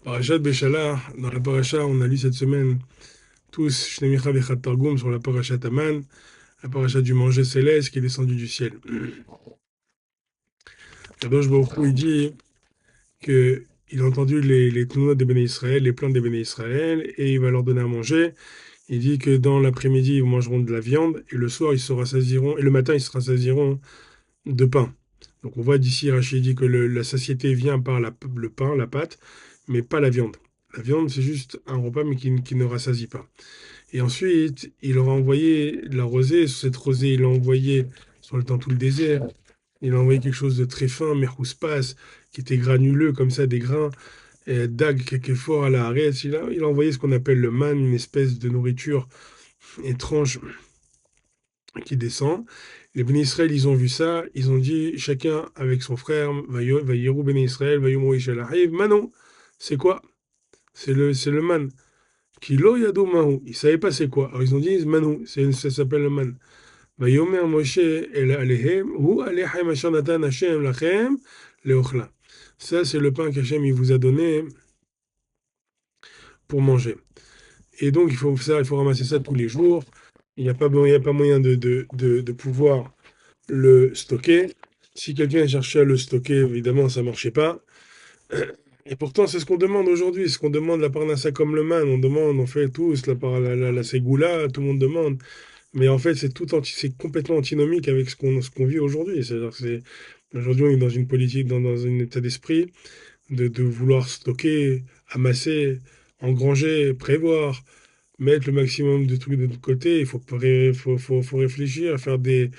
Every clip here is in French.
Parashat Béchala, dans la paracha, on a lu cette semaine tous Shnemicha Vechat Targum sur la parashat Aman, la paracha du manger céleste qui est descendu du ciel. Kadosh Baruch Hu, il dit que il a entendu les tournois des béné Israël, les plaintes des béné Israël, et il va leur donner à manger. Il dit que dans l'après-midi, ils mangeront de la viande, et le soir, ils se rassasieront, et le matin, ils se rassasieront de pain. Donc on voit d'ici, Rachid dit que la satiété vient par le pain, la pâte, mais pas la viande. La viande, c'est juste un repas, mais qui ne rassasie pas. Et ensuite, il leur a envoyé la rosée. Sur cette rosée, il a envoyé, dans tout le désert, il a envoyé quelque chose de très fin, mercouspas, qui était granuleux, comme ça, des grains, et dag, quelquefois à la harez. Il a envoyé ce qu'on appelle le man, une espèce de nourriture étrange qui descend. Les Béné Israël, ils ont vu ça, ils ont dit, chacun avec son frère, Vayirou Béné Israël, Vayomou Ishel Ahiv, Manon, c'est quoi? C'est le man. Kilo Yado Mahu. Ils ne savaient pas c'est quoi. Alors ils ont dit Manu, ça s'appelle le man. Vayomer Moshe el Alehem, Hu Alechem Asher Natan Hashem Lachem Leochla. Ça, c'est le pain qu'Hachem il vous a donné pour manger. Et donc, il faut ramasser ça tous les jours. Il y a pas moyen de pouvoir le stocker. Si quelqu'un cherchait à le stocker, évidemment, ça ne marchait pas. Et pourtant, c'est ce qu'on demande aujourd'hui. Ce qu'on demande la parnassa comme le man. On demande, on fait tous la ségoula, tout le monde demande. Mais en fait, c'est complètement antinomique avec ce qu'on vit aujourd'hui. C'est-à-dire que aujourd'hui, on est dans une politique, dans un état d'esprit de vouloir stocker, amasser, engranger, prévoir, mettre le maximum de trucs de notre côté. Il faut réfléchir, faire des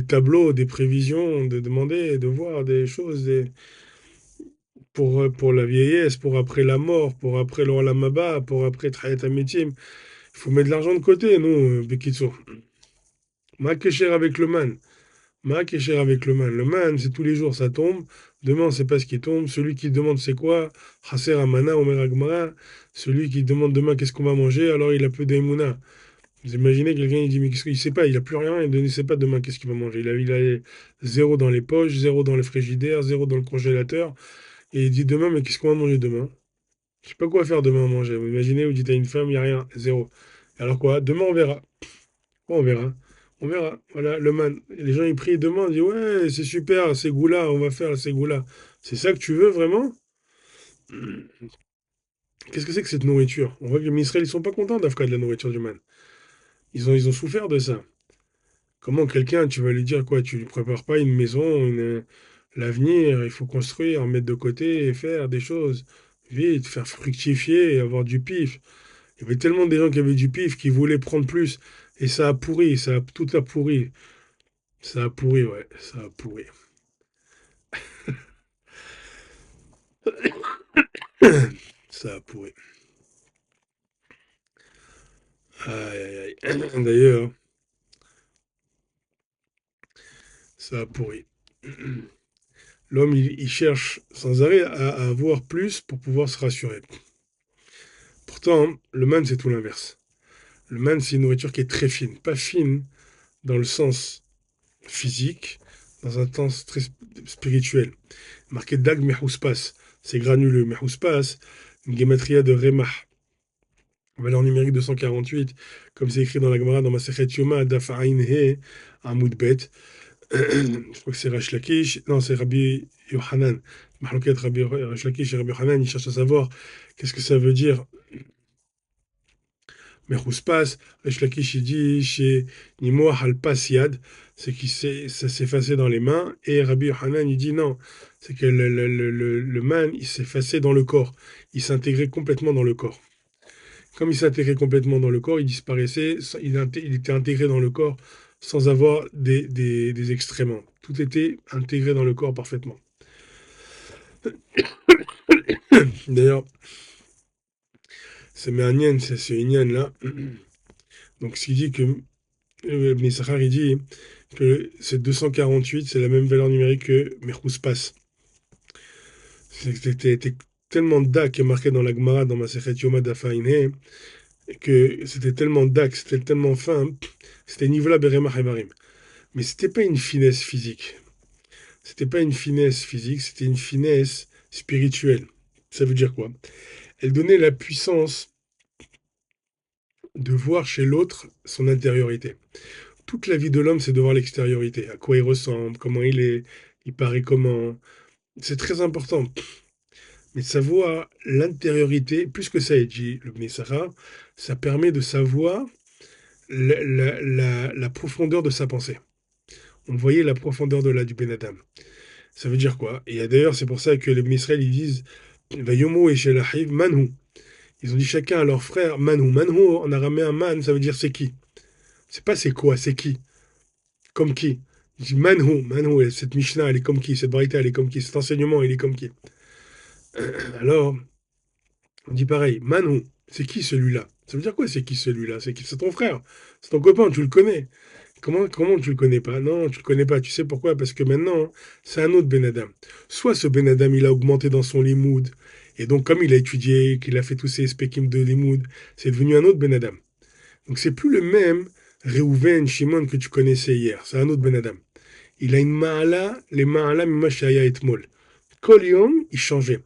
tableaux, des prévisions, de demander, de voir des choses pour la vieillesse, pour après la mort, pour après le Olam pour après Trayet Amitim. Il faut mettre de l'argent de côté, nous, Bekitso. Ma cher avec le man. Ma cher avec le man. Le man, c'est tous les jours, ça tombe. Demain, on ne sait pas ce qui tombe. Celui qui demande c'est quoi, Chaser Amana, Omer Agmara. Celui qui demande demain qu'est-ce qu'on va manger, alors il a peu d'Emouna. Vous imaginez quelqu'un, il dit, mais qu'est-ce qu'il sait pas, il a plus rien, il ne sait pas demain qu'est-ce qu'il va manger. Il a zéro dans les poches, zéro dans le frigidaire, zéro dans le congélateur. Et il dit demain, mais qu'est-ce qu'on va manger demain? Je sais pas quoi faire demain à manger. Vous imaginez, vous dites à une femme, il n'y a rien, zéro. Alors quoi? Demain, on verra. Bon, on verra. On verra. Voilà, le man. Et les gens, ils prient, ils demandent, ils disent, ouais, c'est super, ces goûts-là, on va faire ces goûts-là. C'est ça que tu veux vraiment? Qu'est-ce que c'est que cette nourriture? On voit que les Israéliens, ils sont pas contents d'Afka de la nourriture du man. Ils ont souffert de ça. Comment quelqu'un, tu vas lui dire quoi? Tu lui prépares pas une maison, l'avenir, il faut construire, mettre de côté et faire des choses. Vite, faire fructifier, avoir du pif. Il y avait tellement de gens qui avaient du pif, qui voulaient prendre plus. Et ça a pourri, tout a pourri. Ça a pourri, ouais, ça a pourri. Ça a pourri. Aïe, aïe, aïe. D'ailleurs, ça a pourri. L'homme, il cherche sans arrêt à avoir plus pour pouvoir se rassurer. Pourtant, le man, c'est tout l'inverse. Le man, c'est une nourriture qui est très fine. Pas fine dans le sens physique, dans un sens très spirituel. Marqué Dag Mehouspas. C'est granuleux. Mehouspas, une gématria de Remah. Valeur numérique 248, comme c'est écrit dans la Gemara, dans Masechet Yoma, Daf Ain He, Amoud Bet. Je crois que c'est Resh Lakish. Non, c'est Rabbi Yohanan. Mahloket Rabbi Resh Lakish et Rabbi Yohanan, ils cherchent à savoir qu'est-ce que ça veut dire Mechuspas. Resh Lakish, il dit chez Nimoah al Pasiad, c'est ça s'effaçait dans les mains. Et Rabbi Yohanan, il dit non, c'est que le man, il s'effaçait dans le corps. Il s'intégrait complètement dans le corps. Comme il s'intégrait complètement dans le corps, il disparaissait, il était intégré dans le corps sans avoir des excréments. Tout était intégré dans le corps parfaitement. D'ailleurs, c'est Méanienne, c'est ce Inyan là. Donc, ce qui dit que Messachar, il dit que c'est 248, c'est la même valeur numérique que Merkouspas. C'était tellement d'A qui est marqué dans la Gemara, dans ma Sechet Yoma Dafaïne, que c'était tellement d'A, c'était tellement fin, c'était Nivla Berema Hevarim. Mais c'était pas une finesse physique. C'était pas une finesse physique, c'était une finesse spirituelle. Ça veut dire quoi? Elle donnait la puissance de voir chez l'autre son intériorité. Toute la vie de l'homme, c'est de voir l'extériorité, à quoi il ressemble, comment il est, il paraît comment. C'est très important. Mais savoir l'intériorité, plus que ça est dit, le Bnei ça permet de savoir la profondeur de sa pensée. On voyait la profondeur du Ben Adam. Ça veut dire quoi? Et d'ailleurs, c'est pour ça que les Bnei Israël, ils disent Vayomu et Shelahiv Manhu. Ils ont dit chacun à leur frère Manhu. Manhu, en araméen, man, ça veut dire c'est qui? C'est pas c'est quoi, c'est qui? Comme qui? Il dit Manhu, Manhu, et cette Mishnah, elle est comme qui? Cette Braïta, elle est comme qui? Cet enseignement, il est comme qui? Alors, on dit pareil, Manhu, c'est qui celui-là? Ça veut dire quoi, c'est qui celui-là? C'est qui? C'est ton frère, c'est ton copain, tu le connais. Comment tu le connais pas? Non, tu le connais pas. Tu sais pourquoi? Parce que maintenant, c'est un autre Ben Adam. Soit ce Ben Adam, il a augmenté dans son limoud, et donc comme il a étudié, qu'il a fait tous ses spekim de limoud, c'est devenu un autre Ben Adam. Donc c'est plus le même Reuven, Shimon que tu connaissais hier. C'est un autre Ben Adam. Il a une ma'ala, les ma'ala mima shaya etmol. Kol yom, il changeait.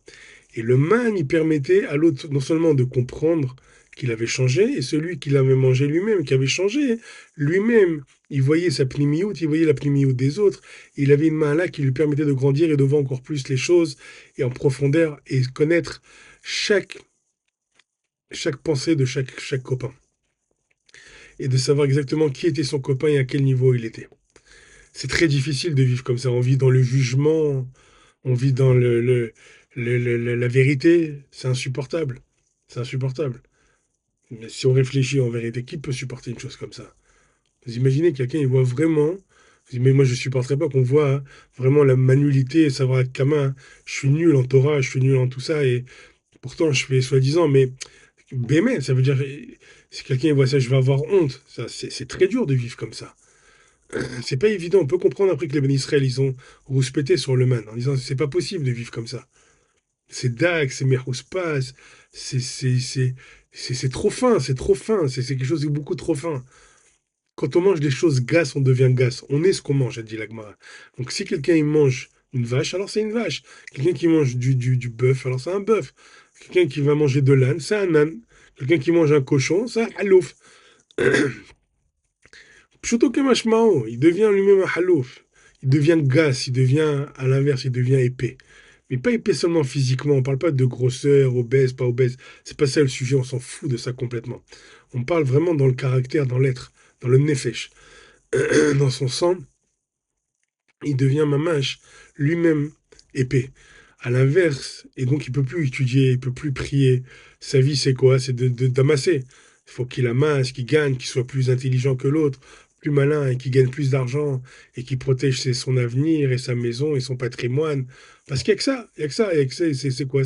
Et le man, il permettait à l'autre non seulement de comprendre qu'il avait changé, et celui qui l'avait mangé lui-même, qui avait changé, lui-même, il voyait sa pnimiout, il voyait la pnimiout des autres, il avait une main là qui lui permettait de grandir et de voir encore plus les choses, et en profondeur, et connaître chaque, chaque pensée de chaque copain, et de savoir exactement qui était son copain et à quel niveau il était. C'est très difficile de vivre comme ça, on vit dans le jugement, on vit dans la vérité, c'est insupportable. C'est insupportable. Mais si on réfléchit en vérité, qui peut supporter une chose comme ça? Vous imaginez quelqu'un, il voit vraiment. Mais moi, je ne supporterais pas qu'on voit vraiment la manualité, savoir être gamin. Je suis nul en Torah, je suis nul en tout ça, et pourtant, je fais soi-disant, mais bémet, ça veut dire, si quelqu'un il voit ça, je vais avoir honte. Ça, c'est très dur de vivre comme ça. C'est pas évident. On peut comprendre après que les Ben Israël, ils ont rouspété sur le man, en disant, c'est pas possible de vivre comme ça. C'est Dax, c'est Merhouspas, c'est c'est c'est c'est trop fin, c'est trop fin, c'est quelque chose de beaucoup trop fin. Quand on mange des choses gasses, on devient gasse. On est ce qu'on mange, a dit l'Agmara. Donc si quelqu'un il mange une vache, alors c'est une vache. Quelqu'un qui mange du bœuf, alors c'est un bœuf. Quelqu'un qui va manger de l'âne, c'est un âne. Quelqu'un qui mange un cochon, c'est un halouf. Pshuto kemashmao, il devient lui-même un halouf. Il devient gasse, il devient, à l'inverse, il devient épais. Mais pas épais seulement physiquement, on parle pas de grosseur, obèse, pas obèse. C'est pas ça le sujet, on s'en fout de ça complètement. On parle vraiment dans le caractère, dans l'être, dans le nefesh. Dans son sang, il devient mamash, lui-même épais. À l'inverse, et donc il peut plus étudier, il peut plus prier. Sa vie, c'est quoi? C'est d'amasser. Il faut qu'il amasse, qu'il gagne, qu'il soit plus intelligent que l'autre, plus malin, et qu'il gagne plus d'argent, et qu'il protège son avenir, et sa maison, et son patrimoine. Parce qu'il n'y a que ça, il y a que ça, il y a que ça, c'est quoi?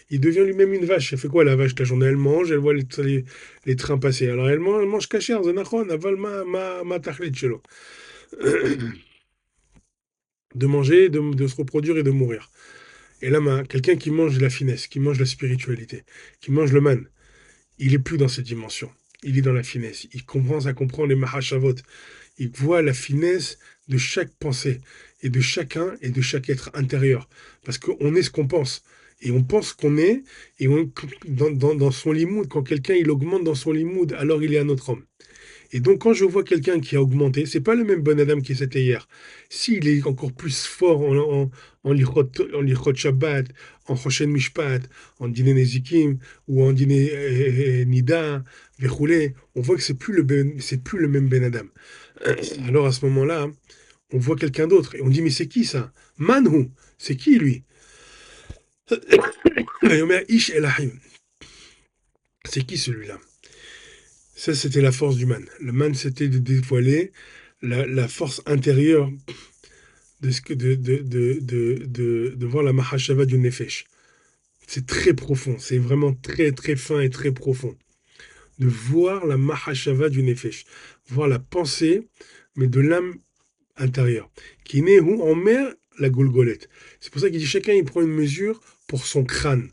Il devient lui-même une vache. Elle fait quoi la vache? La journée, elle mange, elle voit les trains passer. Alors elle mange cachère, zenachon, aval ma tachlit shelo. De manger, de se reproduire et de mourir. Et là, quelqu'un qui mange la finesse, qui mange la spiritualité, qui mange le man, il est plus dans cette dimension. Il est dans la finesse. Il commence à comprendre les mahashavot. Il voit la finesse de chaque pensée et de chacun et de chaque être intérieur. Parce qu'on est ce qu'on pense. Et on pense qu'on est, et dans son limoud, quand quelqu'un il augmente dans son limoud, alors il est un autre homme. Et donc, quand je vois quelqu'un qui a augmenté, c'est pas le même bon Adam qui c'était hier. S'il est encore plus fort en Shabbat, en Choshen Mishpat, en Dîner Nezikim, ou en Dîner Nida, Vechoulé, on voit que c'est plus le même Ben Adam. Alors, à ce moment-là, on voit quelqu'un d'autre, et on dit, mais c'est qui ça? Manhu, c'est qui lui? Ish Elahim, c'est qui celui-là? Ça, c'était la force du man. Le man, c'était de dévoiler la force intérieure de, ce que, de voir la mahashava du nefesh. C'est très profond, c'est vraiment très très fin et très profond. De voir la mahashava du nefesh, voir la pensée, mais de l'âme intérieure, qui naît où en mer la golgolette. C'est pour ça qu'il dit chacun il prend une mesure pour son crâne.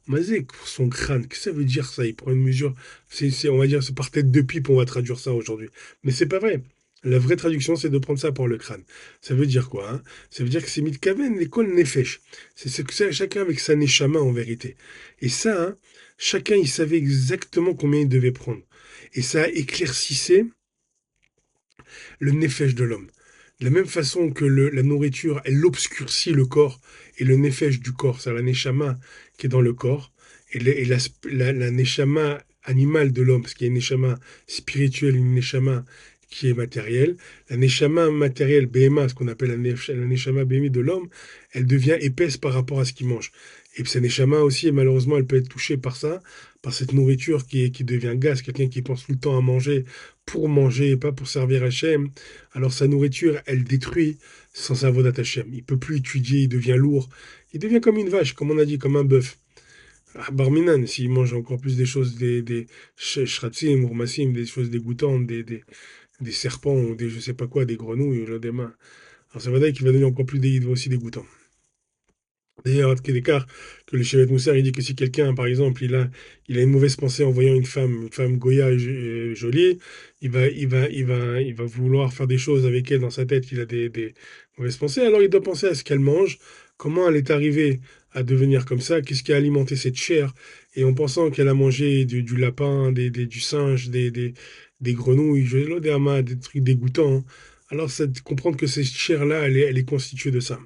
Mazé, pour son crâne, qu'est-ce que ça veut dire ça? Il prend une mesure, on va dire, c'est par tête de pipe, on va traduire ça aujourd'hui. Mais c'est pas vrai. La vraie traduction, c'est de prendre ça pour le crâne. Ça veut dire quoi, hein? Ça veut dire que c'est mitkaven, l'école nefesh. C'est ce que c'est chacun avec sa neshama en vérité. Et ça, hein, chacun, il savait exactement combien il devait prendre. Et ça éclaircissait le nefesh de l'homme. De la même façon que la nourriture, elle obscurcit le corps et le nefesh du corps, c'est la neshama qui est dans le corps, et la neshama animale de l'homme, parce qu'il y a une neshama spirituelle, une neshama qui est matérielle. La neshama matérielle, BMA, ce qu'on appelle la neshama BMI de l'homme, elle devient épaisse par rapport à ce qu'il mange. Et cette neshama aussi, malheureusement, elle peut être touchée par ça, par cette nourriture qui devient gaz, quelqu'un qui pense tout le temps à manger pour manger et pas pour servir Hachem, alors sa nourriture, elle détruit son avodat Hachem. Il peut plus étudier, il devient lourd. Il devient comme une vache, comme on a dit, comme un bœuf. Ah, Barminan, s'il mange encore plus des choses, des shratzim, urmasim, des choses dégoûtantes, des serpents, ou des je sais pas quoi, des grenouilles, des mains. Alors c'est vrai qu'il va devenir encore plus aussi dégoûtant. D'ailleurs, à d'écart que le Shevet Moussar, il dit que si quelqu'un, par exemple, il a une mauvaise pensée en voyant une femme goya et jolie, il va vouloir faire des choses avec elle dans sa tête, il a des mauvaises pensées, alors il doit penser à ce qu'elle mange, comment elle est arrivée à devenir comme ça, qu'est-ce qui a alimenté cette chair, et en pensant qu'elle a mangé du lapin, du singe, des grenouilles, des amas, des trucs dégoûtants, hein. Alors, c'est de comprendre que cette chair-là, elle est constituée de ça.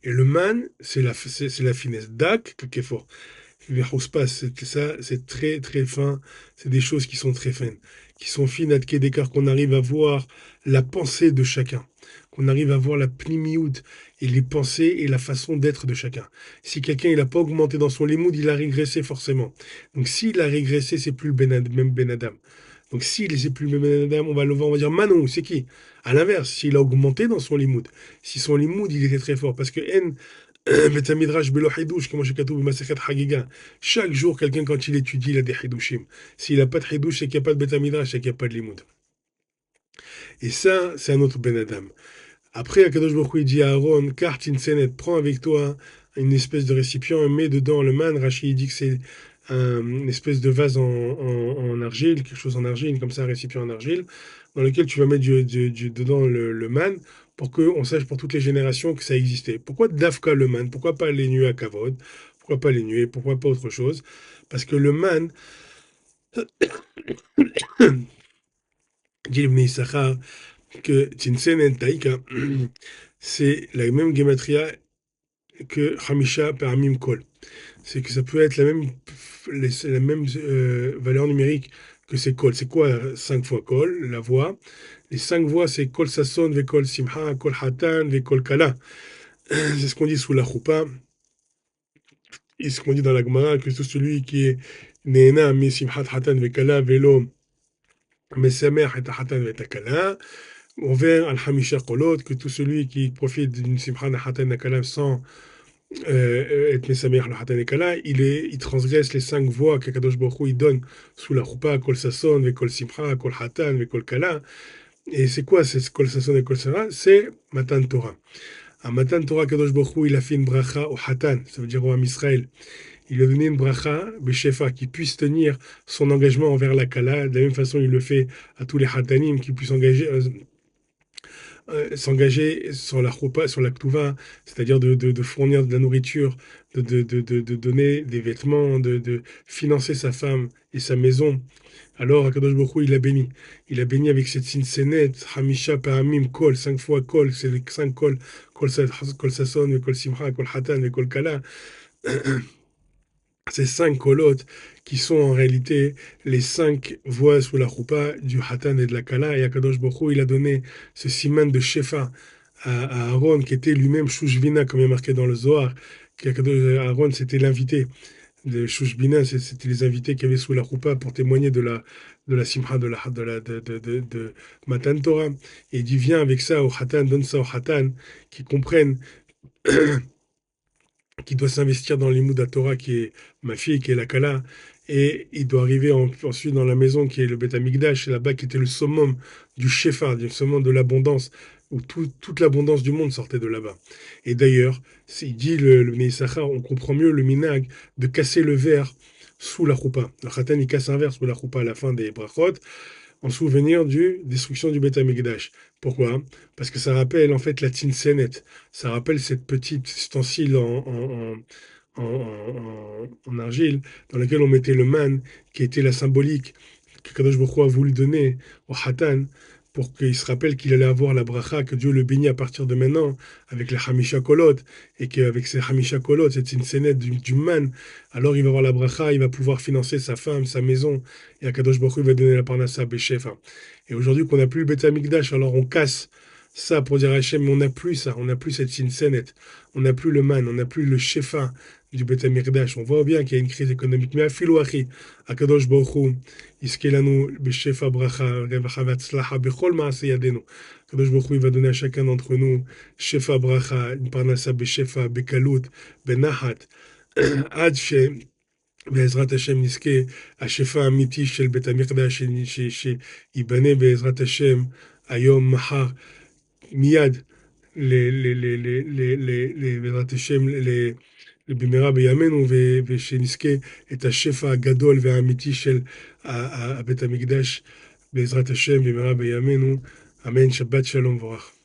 Et le man, c'est la finesse. Dak, fort. C'est ça, c'est très très fin. C'est des choses qui sont très fines, qui sont fines à d'écart, qu'on arrive à voir la pensée de chacun, qu'on arrive à voir la pnimiout et les pensées et la façon d'être de chacun. Si quelqu'un il n'a pas augmenté dans son limoud, il a régressé forcément. Donc s'il a régressé, c'est plus même Ben Adam. Donc s'il n'est plus le Ben Adam, on va le voir, on va dire Manon, c'est qui? À l'inverse, s'il a augmenté dans son limoud, si son limoud il était très fort, parce que N Bet Midrash Belo Hidouche, comme Shekatoub Masechet Hagiga. Chaque jour, quelqu'un, quand il étudie, il a des Hidushim. S'il n'a pas de Hidouche, c'est qu'il n'y a pas de Bet Midrash, c'est qu'il n'y a pas de Limoud. Et ça, c'est un autre Ben Adam. Après, Akadosh Baruch Hu, il dit à Aaron, carte Senet, prends avec toi une espèce de récipient, mets dedans le man. Rashi, il dit que c'est une espèce de vase en argile, quelque chose en argile, comme ça, un récipient en argile, dans lequel tu vas mettre dedans le man, pour qu'on sache pour toutes les générations que ça existait. Pourquoi Dafka le man? Pourquoi pas les nuées à Kavod? Pourquoi pas les nuées? Pourquoi pas autre chose? Parce que le man, dit Ibn Issachar, que Tinsen Taïka, c'est la même gematria que Hamisha Paramim Kol. C'est que ça peut être la même valeur numérique que ces Kol. C'est quoi 5 fois Kol, la voix? Les 5 voix, c'est Kol Sasson, Kol Simha, Kol Hatan, Kol Kala. C'est ce qu'on dit sous la choupa. Et ce qu'on dit dans la Gemara, que tout celui qui est Neena, Mi Simhat Hatan, Kala, Velo, Mesamer, et Hatan, et Kala. Envers Al-Hamisha Kolot, que tout celui qui profite d'une Simha Hatan, Kala sans et Mesamer le Hatan Ekala, il transgresse les 5 voies qu'Akadosh Baruch Hu il donne sous la choupa, Kol Sasson, Kol Simcha, Kol Hatan, Kol Kala. Et c'est quoi ces Kol Sasson et Kol Simcha? C'est Matan Torah. À Matan Torah, Kadosh Baruch Hu il a fait une bracha au Hatan, ça veut dire au Am Israël. Il a donné une bracha, Beshefa, qui puisse tenir son engagement envers la Kala. De la même façon, il le fait à tous les Hatanim qui puissent s'engager sur la choupa, sur la ktuva, c'est-à-dire de fournir de la nourriture, de donner des vêtements, de financer sa femme et sa maison. Alors, Akadosh Baruch Hu, il a béni. Il a béni avec cette sinsenet, Hamisha, Pahamim, Kol, 5 fois Kol, c'est les 5 Kol, Kol Sasson, Kol Simcha, Kol Hatan, Kol Kala. Ces 5 kolotes qui sont en réalité les 5 voies sous la choupa du Hatan et de la Kala. Et Akadosh Baruch Hu, il a donné ce siman de Shefa à Aaron, qui était lui-même Shushvina, comme il est marqué dans le Zohar. Aaron, c'était l'invité de Shushbina, c'était les invités qu'il y avait sous la choupa pour témoigner de la simcha de Matan Torah. Et il dit, viens avec ça au Hatan, donne ça au Hatan, qui comprennent qui doit s'investir dans l'Imoud Torah, qui est ma fille, qui est la Kala, et il doit arriver ensuite dans la maison, qui est le Beth Amikdash, là-bas, qui était le summum du Shefa, du summum de l'abondance, où toute l'abondance du monde sortait de là-bas. Et d'ailleurs, il dit le Meïsachar, on comprend mieux le minag de casser le verre sous la choupa. Le Khatan, il casse un verre sous la choupa à la fin des brachot, en souvenir du destruction du Beth Amikdash. Pourquoi? Parce que ça rappelle en fait la Tinsenet. Ça rappelle cette petite ustensile en argile, dans lequel on mettait le man, qui était la symbolique que Kadosh Baruch Hu a voulu donner au Hatan, pour qu'il se rappelle qu'il allait avoir la bracha, que Dieu le bénit à partir de maintenant, avec les Hamisha Kolot, et qu'avec ces Hamisha Kolot, c'est une scénette du man, alors il va avoir la bracha, il va pouvoir financer sa femme, sa maison, et Kadosh Baruch Hu va donner la parnassa à Beshefa. Et aujourd'hui qu'on n'a plus le Beth Amikdash, alors on casse ça pour dire à Hachem, mais on n'a plus ça, on n'a plus cette scénette, on n'a plus le man, on n'a plus le shefa du Beth Amikdash. On voit bien qu'il y a une crise économique. Mais afilo achi, Akadosh Baruch Hu, iskelanu b'shefa bracha, revacha v'atzlacha b'chol ma'aseh yadenu. Akadosh Baruch Hu, il va donner à chacun d'entre nous shefa bracha, une parnassa b'shefa, b'kalut, b'nahat, עד שבעזרת השם נזכה השפע האמיתי של בית המקדש שייבנה בעזרת השם היום, מחר, מיד, בעזרת השם, במהרה בימינו, ושנזכה את השפע הגדול והאמיתי של בית המקדש בעזרת השם במהרה בימינו. אמן. שבת שלום וברכה.